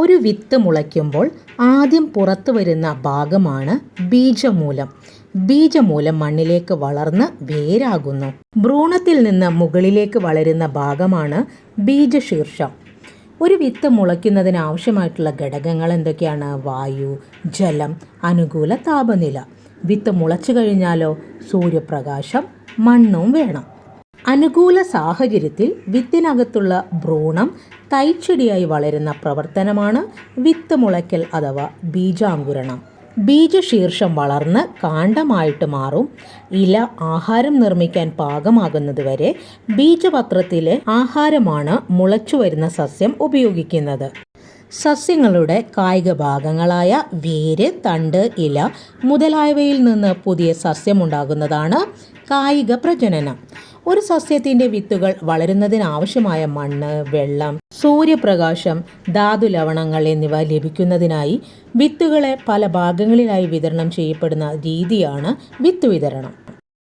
ഒരു വിത്ത് മുളയ്ക്കുമ്പോൾ ആദ്യം പുറത്തു വരുന്ന ഭാഗമാണ് ബീജമൂലം. ബീജമൂലം മണ്ണിലേക്ക് വളർന്ന് വേരാകുന്നു. ഭ്രൂണത്തിൽ നിന്ന് മുകളിലേക്ക് വളരുന്ന ഭാഗമാണ് ബീജശീർഷം. ഒരു വിത്ത് മുളയ്ക്കുന്നതിന് ആവശ്യമായിട്ടുള്ള ഘടകങ്ങൾ എന്തൊക്കെയാണ്? വായു, ജലം, അനുകൂല താപനില. വിത്ത് മുളച്ചു കഴിഞ്ഞാലോ സൂര്യപ്രകാശം, മണ്ണും വേണം. അനുകൂല സാഹചര്യത്തിൽ വിത്തിനകത്തുള്ള ഭ്രൂണം തൈച്ചെടിയായി വളരുന്ന പ്രവർത്തനമാണ് വിത്ത് മുളയ്ക്കൽ അഥവാ ബീജാങ്കുരണം. ബീജശീർഷം വളർന്ന് കാണ്ഡമായിട്ട് മാറും. ഇല ആഹാരം നിർമ്മിക്കാൻ പാകമാകുന്നതുവരെ ബീജപത്രത്തിലെ ആഹാരമാണ് മുളച്ചു വരുന്ന സസ്യം ഉപയോഗിക്കുന്നത്. സസ്യങ്ങളുടെ കായിക ഭാഗങ്ങളായ വേര്, തണ്ട്, ഇല മുതലായവയിൽ നിന്ന് പുതിയ സസ്യമുണ്ടാകുന്നതാണ് കായിക പ്രജനനം. ഒരു സസ്യത്തിൻ്റെ വിത്തുകൾ വളരുന്നതിനാവശ്യമായ മണ്ണ്, വെള്ളം, സൂര്യപ്രകാശം, ധാതു ലവണങ്ങൾ എന്നിവ ലഭിക്കുന്നതിനായി വിത്തുകളെ പല ഭാഗങ്ങളിലായി വിതരണം ചെയ്യപ്പെടുന്ന രീതിയാണ് വിത്ത് വിതരണം.